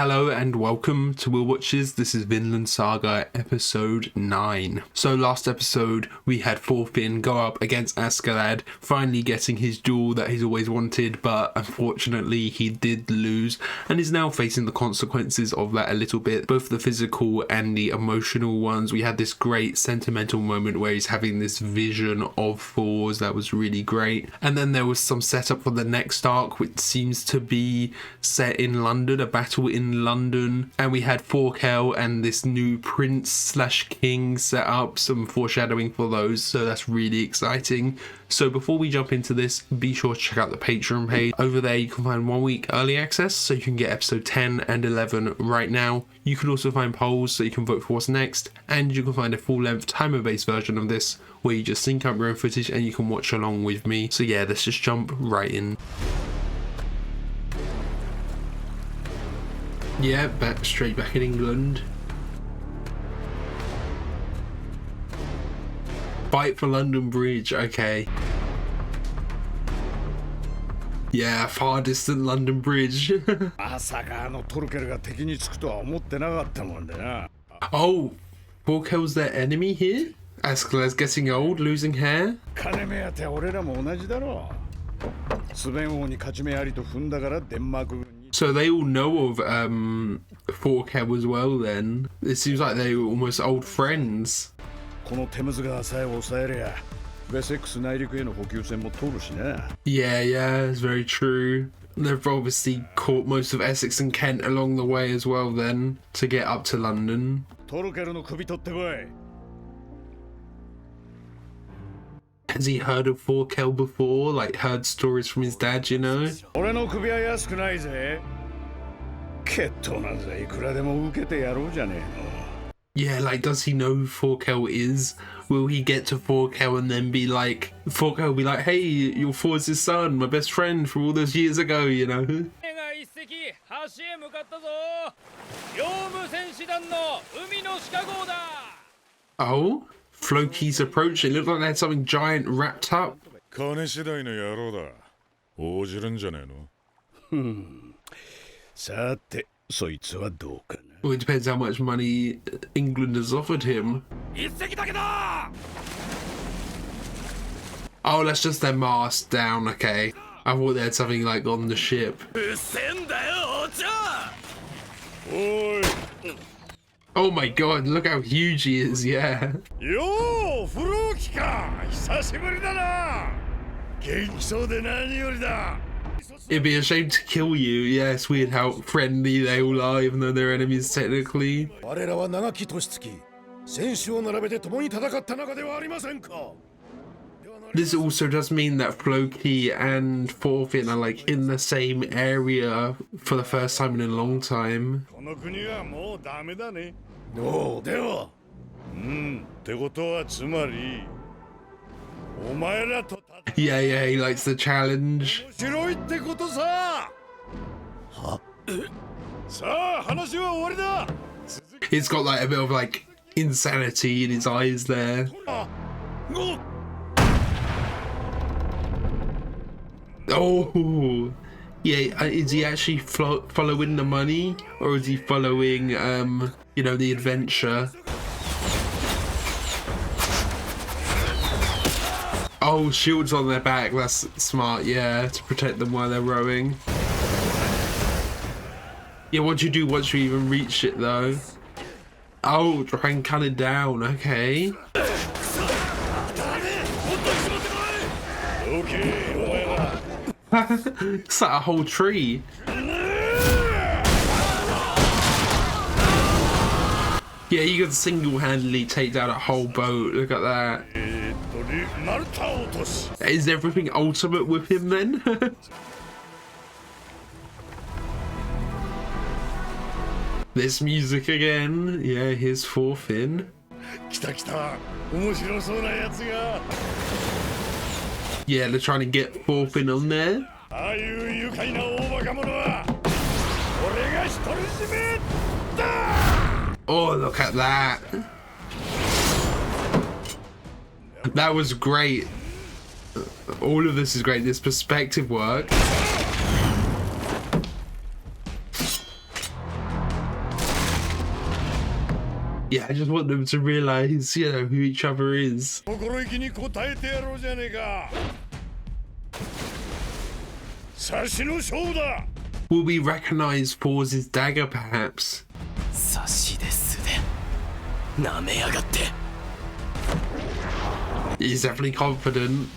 Hello and welcome to Will Watches. This is Vinland Saga episode 9. So last episode we had Thorfinn go up against Askeladd, finally getting his duel that he's always wanted, but unfortunately he did lose and is now facing the consequences of that a little bit, both the physical and the emotional ones. We had this great sentimental moment where he's having this vision of Thors that was really great, and then there was some setup for the next arc which seems to be set in London, a battle in London, and we had Thorkel and this new prince slash king set up, some foreshadowing for those, so that's really exciting. So before we jump into this, be sure to check out the Patreon page. Over there you can find 1 week early access, so you can get episode 10 and 11 right now. You can also find polls so you can vote for what's next, and you can find a full-length timer-based version of this where you just sync up your own footage and you can watch along with me. So yeah, let's just jump right in. Yeah, straight back in England. Fight for London Bridge, okay. Yeah, far distant London Bridge. Oh, Thorkel's their enemy here? Askeladd's getting old, losing hair? So they all know of Thorkel as well then. It seems like they were almost old friends. Yeah, it's very true. They've obviously caught most of Essex and Kent along the way as well then, to get up to London. Has he heard of Thorkel before? Like, heard stories from his dad, you know? Yeah, like, does he know who Thorkel is? Will he get to Thorkel and then be like, Thorkel will be like, hey, you're Thor's son, my best friend from all those years ago, you know? Oh? Floki's approaching. It looked like they had something giant wrapped up. Well, it depends how much money England has offered him. Oh, that's just their mast down, okay. I thought they had something like on the ship. Oh my god, look how huge he is, yeah. Yo, it'd be a shame to kill you. Yeah, it's weird how friendly they all are, even though they're enemies technically. This also does mean that Floki and Thorfinn are like in the same area for the first time in a long time. Yeah, he likes the challenge. He's got like a bit of like insanity in his eyes there. Oh, yeah, is he actually following the money, or is he following, you know, the adventure? Oh, shields on their back, that's smart, yeah, to protect them while they're rowing. Yeah, what do you do once you even reach it, though? Oh, try and cut it down, okay. It's like a whole tree. Yeah, you can single-handedly take down a whole boat. Look at that. Is everything ultimate with him then? This music again. Yeah, here's Thorfinn. Yeah, they're trying to get Thorfinn on there. Oh, look at that. That was great. All of this is great. This perspective work. Yeah, I just want them to realize, you know, who each other is. Will we recognize Thor's dagger, perhaps? He's definitely confident.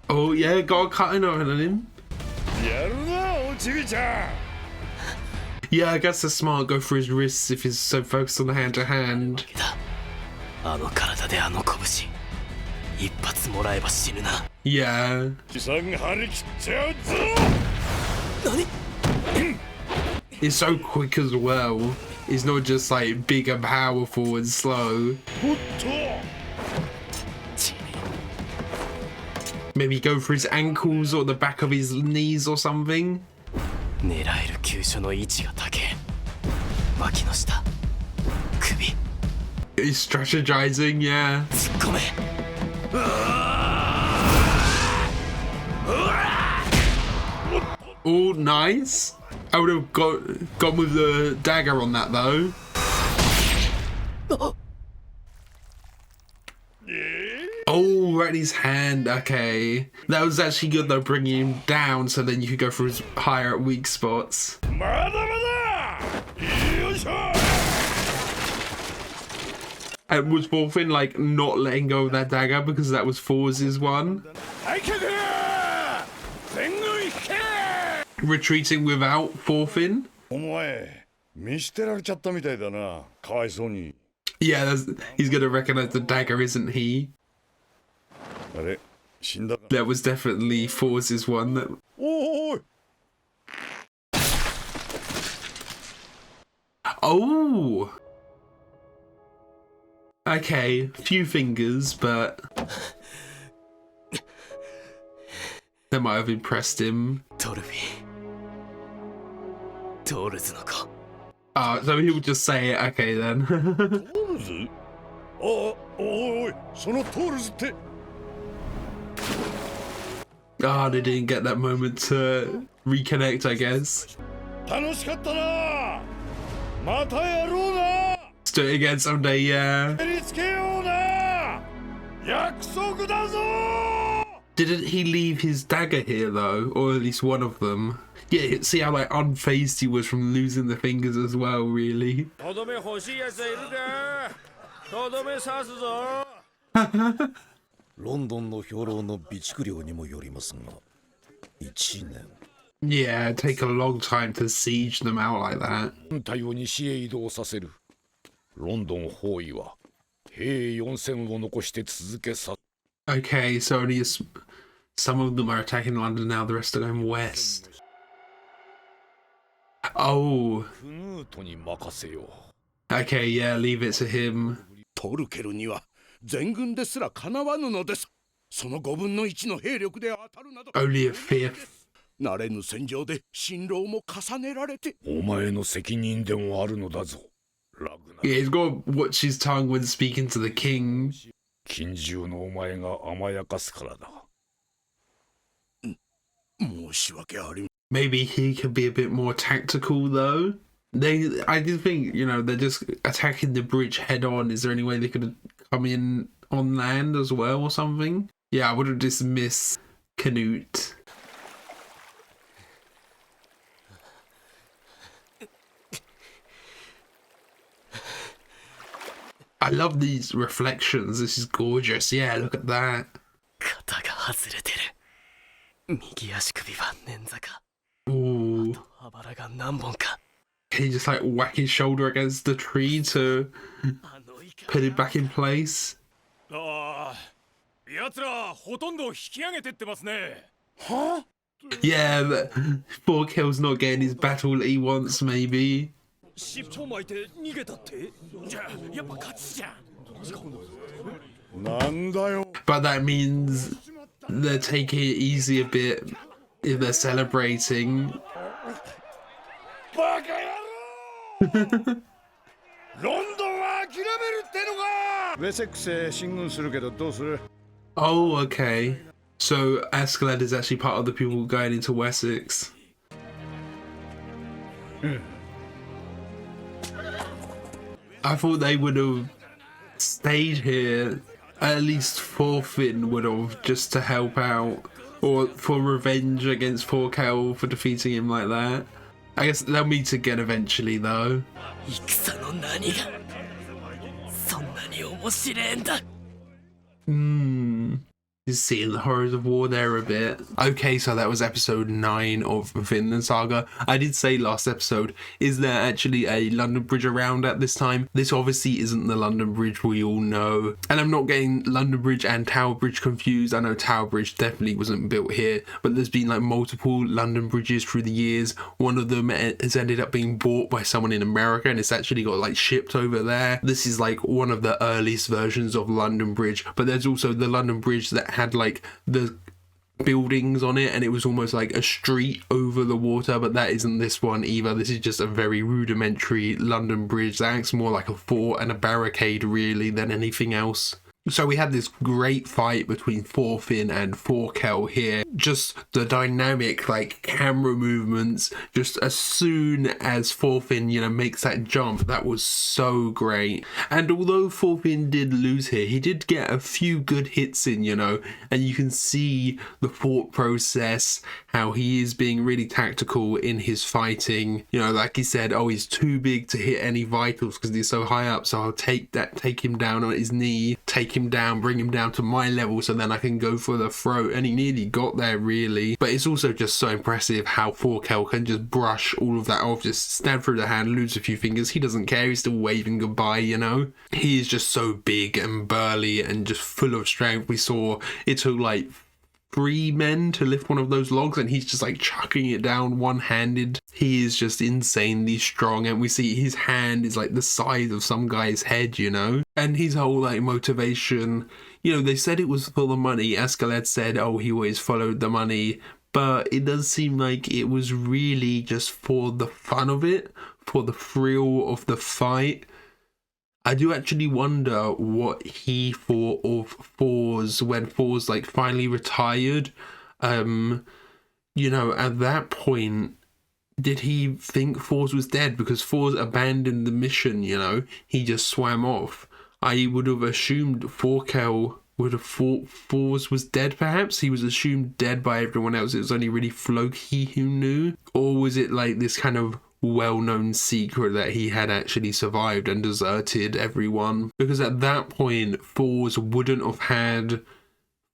Oh yeah, got a cutting on him. Yeah, I guess it's smart. Go for his wrists if he's so focused on the hand to hand. Yeah. He's so quick as well. He's not just like big and powerful and slow. Maybe go for his ankles or the back of his knees or something. He's strategizing, yeah. Oh, nice. I would have gone with the dagger on that though. Oh, right in his hand. Okay. That was actually good though, bringing him down so then you could go for his higher weak spots. And was Thorfinn like not letting go of that dagger because that was Thor's one? Retreating without Thorfinn? Yeah, he's gonna recognize the dagger, isn't he? That was definitely Thor's one. Oh! Okay, few fingers, but that might have impressed him. Oh, so he would just say it, okay then. Ah, they didn't get that moment to reconnect, I guess. Let's do it again someday, yeah. Didn't he leave his dagger here though? Or at least one of them? Yeah, see how like unfazed he was from losing the fingers as well, really. Yeah, take a long time to siege them out like that. Okay, so only some of them are attacking London now, the rest are going west. Oh. Okay, yeah, leave it to him. Only a fifth. Yeah, he's got to watch his tongue when speaking to the king. Maybe he could be a bit more tactical though. I do think, you know, they're just attacking the bridge head on. Is there any way they could come in on land as well or something? Yeah, I wouldn't dismiss Canute. I love these reflections. This is gorgeous. Yeah, look at that. Ooh. Can he just like whack his shoulder against the tree to put it back in place? Huh? Yeah, Thorkell's not getting his battle that he wants, maybe. But that means they're taking it easy a bit if they're celebrating. Oh, okay. So Askeladd is actually part of the people going into Wessex. I thought they would have stayed here. At least Thorfinn would have, just to help out, or for revenge against Thorkel for defeating him like that. I guess they'll meet again eventually though. Just seeing the horrors of war there a bit. Okay, so that was episode 9 of Vinland Saga. I did say last episode, is there actually a London Bridge around at this time? This obviously isn't the London Bridge we all know. And I'm not getting London Bridge and Tower Bridge confused. I know Tower Bridge definitely wasn't built here, but there's been like multiple London Bridges through the years. One of them has ended up being bought by someone in America and it's actually got like shipped over there. This is like one of the earliest versions of London Bridge, but there's also the London Bridge that had like the buildings on it and it was almost like a street over the water, but that isn't this one either. This is just a very rudimentary London Bridge that acts more like a fort and a barricade really than anything else. So we had this great fight between Thorfinn and Thorkel here. Just the dynamic like camera movements, just as soon as Thorfinn, you know, makes that jump, that was so great. And although Thorfinn did lose here, he did get a few good hits in, you know, and you can see the thought process, how he is being really tactical in his fighting. You know, like he said, oh, he's too big to hit any vitals because he's so high up, so I'll take him down on his knee, take him down, bring him down to my level so then I can go for the throat, and he nearly got there really. But it's also just so impressive how Thorkel can just brush all of that off, just stab through the hand, lose a few fingers. He doesn't care, he's still waving goodbye, you know. He is just so big and burly and just full of strength. We saw it took like 3 men to lift one of those logs and he's just like chucking it down one-handed. He is just insanely strong and we see his hand is like the size of some guy's head, you know. And his whole like motivation, you know, they said it was for the money. Askeladd said, oh, he always followed the money, but it does seem like it was really just for the fun of it, for the thrill of the fight. I do actually wonder what he thought of Thors when Thors like finally retired. You know, at that point, did he think Thors was dead? Because Thors abandoned the mission, you know, he just swam off. I would have assumed Thorkel would have thought Thors was dead perhaps. He was assumed dead by everyone else. It was only really Floki who knew. Or was it like this kind of well-known secret that he had actually survived and deserted everyone? Because at that point Thors wouldn't have had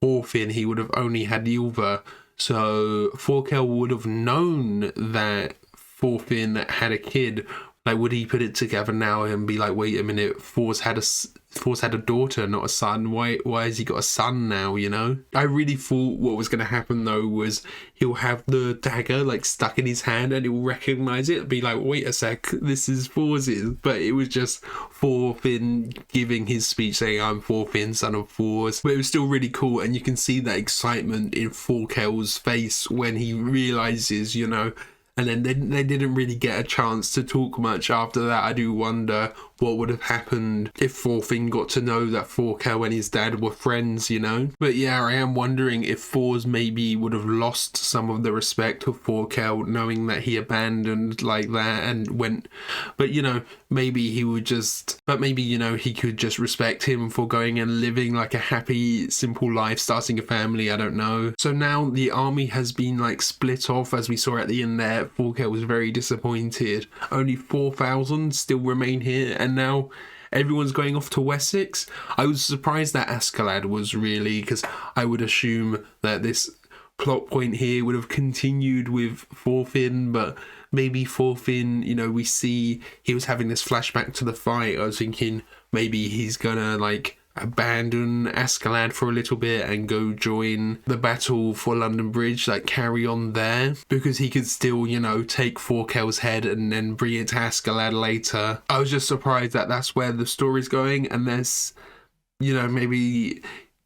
Thorfinn, he would have only had Ylva, so Thorkel would have known that Thorfinn had a kid. Like, would he put it together now and be like, wait a minute, Thors had a daughter, not a son. Why has he got a son now, you know? I really thought what was going to happen, though, was he'll have the dagger, like, stuck in his hand and he'll recognise it. Be like, wait a sec, this is Thors's. But it was just Thorfinn giving his speech saying, I'm Thorfinn, son of Thors. But it was still really cool, and you can see that excitement in Thorkel's face when he realises, you know. And then they didn't really get a chance to talk much after that. I do wonder what would have happened if Thorfinn got to know that Thorkel and his dad were friends, you know? But yeah, I am wondering if Thors maybe would have lost some of the respect of Thorkel knowing that he abandoned like that and went. But, you know, maybe he would just. But maybe, you know, he could just respect him for going and living like a happy, simple life, starting a family. I don't know. So now the army has been like split off, as we saw at the end there. Thorkel was very disappointed. Only 4,000 still remain here, and now everyone's going off to Wessex. I was surprised that Askeladd was really, because I would assume that this plot point here would have continued with Thorfinn, but maybe Thorfinn, you know, we see he was having this flashback to the fight. I was thinking maybe he's gonna like abandon Askeladd for a little bit and go join the battle for London Bridge, like carry on there, because he could still, you know, take Thorkel's head and then bring it to Askeladd later. I was just surprised that that's where the story's going, and there's, you know, maybe,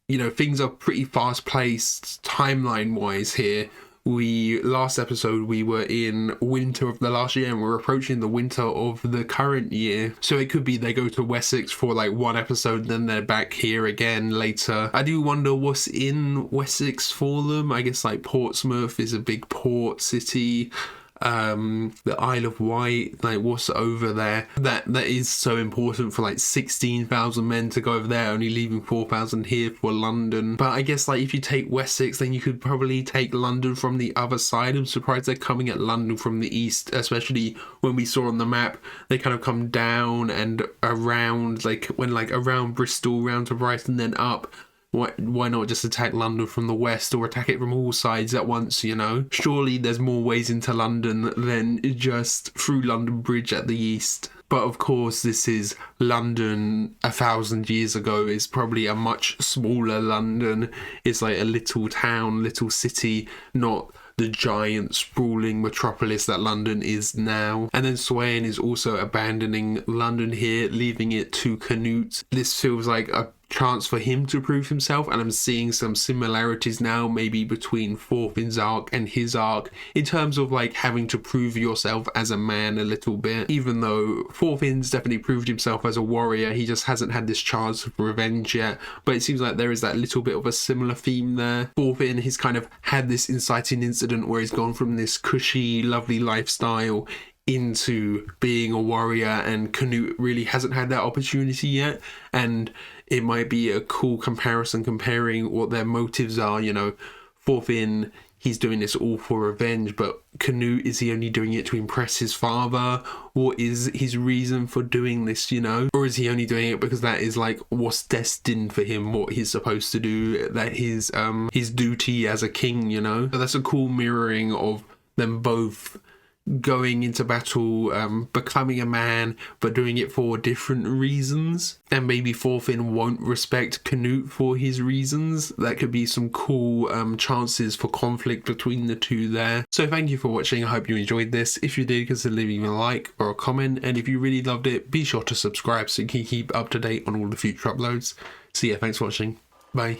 you know, things are pretty fast paced timeline wise here. last episode we were in winter of the last year and we're approaching the winter of the current year. So it could be they go to Wessex for like one episode, then they're back here again later. I do wonder what's in Wessex for them. I guess like Portsmouth is a big port city. The Isle of Wight, like what's over there that is so important for like 16,000 men to go over there, only leaving 4,000 here for London. But I guess like if you take Wessex, then you could probably take London from the other side. I'm surprised they're coming at London from the east, especially when we saw on the map they kind of come down and around, like when like around Bristol, round to Brighton, then up. Why not just attack London from the west, or attack it from all sides at once, you know? Surely there's more ways into London than just through London Bridge at the east. But of course, this is London 1,000 years ago. It's probably a much smaller London. It's like a little town, little city, not the giant sprawling metropolis that London is now. And then Swain is also abandoning London here, leaving it to Canute. This feels like a chance for him to prove himself, and I'm seeing some similarities now maybe between Thorfinn's arc and his arc in terms of like having to prove yourself as a man a little bit. Even though Thorfinn's definitely proved himself as a warrior, he just hasn't had this chance of revenge yet. But it seems like there is that little bit of a similar theme there. Thorfinn, he's kind of had this inciting incident where he's gone from this cushy lovely lifestyle into being a warrior, and Canute really hasn't had that opportunity yet. And it might be a cool comparison, comparing what their motives are. You know, Thorfinn, he's doing this all for revenge, but Canute, is he only doing it to impress his father? What is his reason for doing this, you know? Or is he only doing it because that is like what's destined for him, what he's supposed to do, that his duty as a king, you know? So that's a cool mirroring of them both going into battle, becoming a man, but doing it for different reasons. And maybe Thorfinn won't respect Canute for his reasons. That could be some cool chances for conflict between the two there. So thank you for watching. I hope you enjoyed this. If you did, consider leaving a like or a comment, and if you really loved it, be sure to subscribe so you can keep up to date on all the future uploads. So yeah, thanks for watching. Bye.